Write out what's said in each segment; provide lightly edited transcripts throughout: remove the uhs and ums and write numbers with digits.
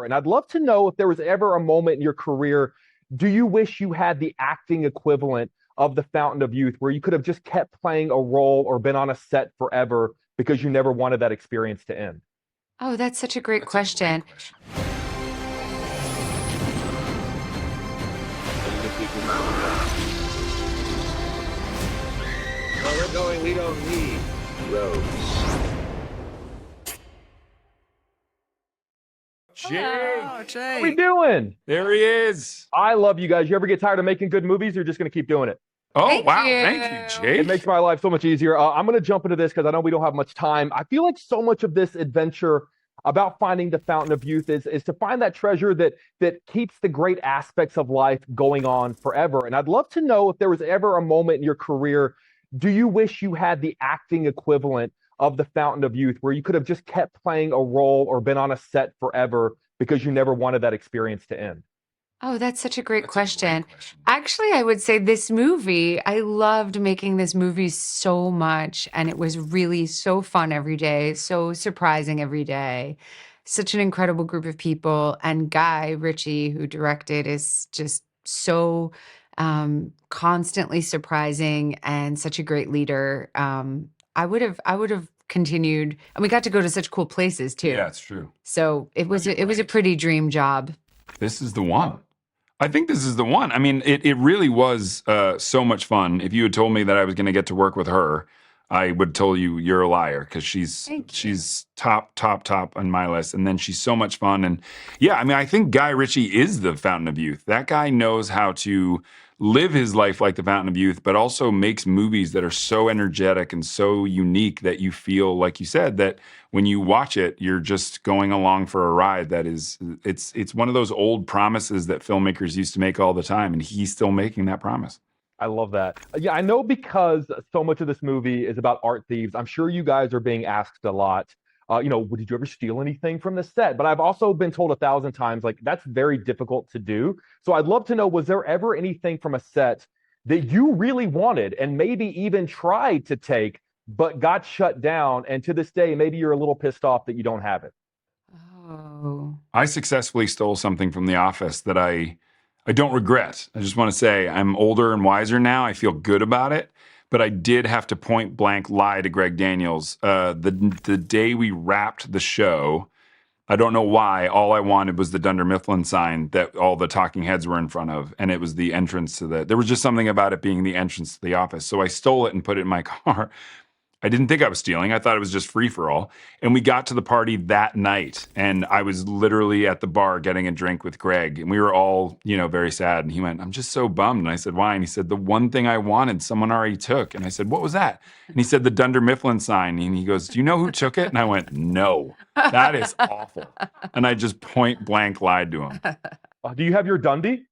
And I'd love to know if there was ever a moment in your career, do you wish you had the acting equivalent of the Fountain of Youth, where you could have just kept playing a role or been on a set forever because you never wanted that experience to end? Oh, that's such a great question. Where we're going, we don't need roads. Jake, How we doing? there he is. I love you guys. You ever get tired of making good movies, or you're just going to keep doing it? Oh, Thank wow. you. Thank you, It Jake. makes my life so much easier. I'm going to jump into this because I know we don't have much time. I feel like so much of this adventure about finding the Fountain of Youth is to find that treasure that keeps the great aspects of life going on forever. And I'd love to know if there was ever a moment in your career, do you wish you had the acting equivalent of the Fountain of Youth, where you could have just kept playing a role or been on a set forever because you never wanted that experience to end? Oh, that's such a great question. Actually, I would say this movie, I loved making this movie so much, and it was really so fun every day, so surprising every day. Such an incredible group of people. And Guy Ritchie, who directed, is just so constantly surprising and such a great leader. I would have continued, and we got to go to such cool places too. Yeah, it's true. So it was a pretty dream job. This is the one. I think this is the one. I mean, it really was so much fun. If you had told me that I was going to get to work with her, I would have told you you're a liar, because Thank you. she's top on my list. And then she's so much fun. And yeah, I mean, I think Guy Ritchie is the Fountain of Youth. That guy knows how to live his life like the Fountain of Youth, but also makes movies that are so energetic and so unique that you feel, like you said, that when you watch it, you're just going along for a ride. It's one of those old promises that filmmakers used to make all the time, and he's still making that promise. I love that. Yeah, I know, because so much of this movie is about art thieves. I'm sure you guys are being asked a lot, did you ever steal anything from the set? But I've also been told 1,000 times, like, that's very difficult to do. So I'd love to know, was there ever anything from a set that you really wanted and maybe even tried to take, but got shut down? And to this day, maybe you're a little pissed off that you don't have it. Oh. I successfully stole something from The Office that I don't regret. I just want to say I'm older and wiser now. I feel good about it. But I did have to point blank lie to Greg Daniels. The day we wrapped the show, I don't know why, all I wanted was the Dunder Mifflin sign that all the talking heads were in front of. And it was the entrance to there was just something about it being the entrance to the office. So I stole it and put it in my car. I didn't think I was stealing. I thought it was just free for all. And we got to the party that night, and I was literally at the bar getting a drink with Greg, and we were all, very sad. And he went, "I'm just so bummed." And I said, "Why?" And he said, "The one thing I wanted, someone already took." And I said, "What was that?" And he said, "The Dunder Mifflin sign." And he goes, "Do you know who took it?" And I went, "No, that is awful." And I just point blank lied to him. Do you have your Dundee?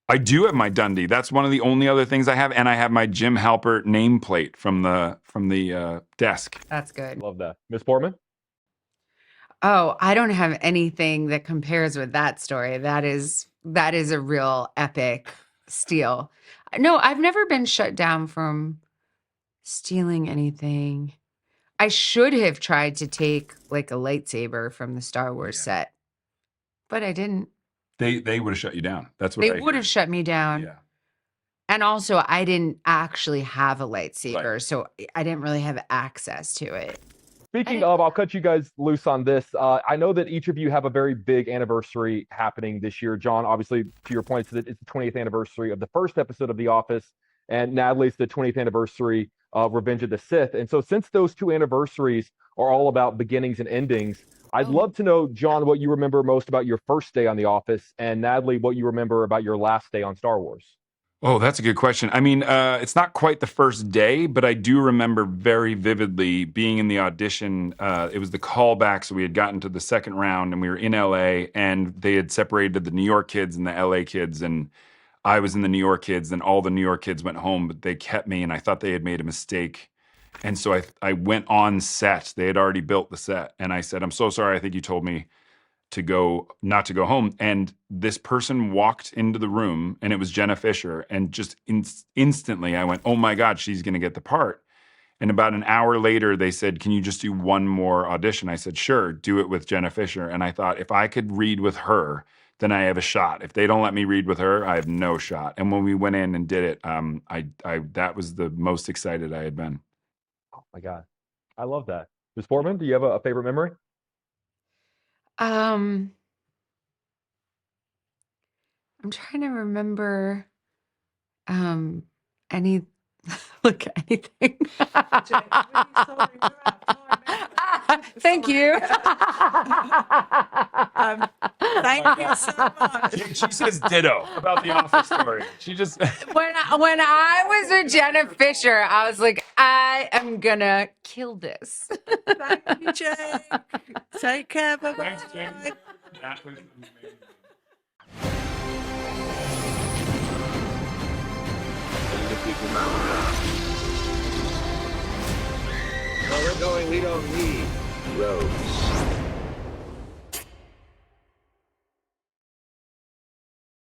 I do have my Dundee. That's one of the only other things I have, and I have my Jim Halpert nameplate from the desk. That's good. Love that. Miss Portman? Oh, I don't have anything that compares with that story. That is a real epic steal. No, I've never been shut down from stealing anything. I should have tried to take like a lightsaber from the Star Wars set, but I didn't. They would have shut you down. That's what They I would hear. have shut me down. Yeah. And also, I didn't actually have a lightsaber, Right. so I didn't really have access to it. Speaking of, I'll cut you guys loose on this. I know that each of you have a very big anniversary happening this year. John, obviously, to your point, it's the 20th anniversary of the first episode of The Office, and Natalie's the 20th anniversary of Revenge of the Sith. And so, since those two anniversaries are all about beginnings and endings, I'd love to know, John, what you remember most about your first day on The Office, and Natalie, what you remember about your last day on Star Wars. Oh, that's a good question. I mean, it's not quite the first day, but I do remember very vividly being in the audition. It was the callback, so we had gotten to the second round, and we were in LA, and they had separated the New York kids and the LA kids, and I was in the New York kids, and all the New York kids went home, but they kept me, and I thought they had made a mistake. And so I went on set. They had already built the set, and I said, "I'm so sorry. I think you told me not to go home." And this person walked into the room, and it was Jenna Fisher. And just instantly I went, "Oh my God, she's going to get the part." And about an hour later, they said, "Can you just do one more audition?" I said, "Sure, do it with Jenna Fisher." And I thought, if I could read with her, then I have a shot. If they don't let me read with her, I have no shot. And when we went in and did it, that was the most excited I had been. Oh my God. I love that. Ms. Portman, do you have a favorite memory? I'm trying to remember any look anything. Thank you. Thank you so much. She says ditto about the Office story. She just When I was with Jenna Fisher, I was like, I am gonna kill this. Thank you, Jake. Take care. Bye-bye. Thanks, James. That was amazing. Where we're going, we don't need roads.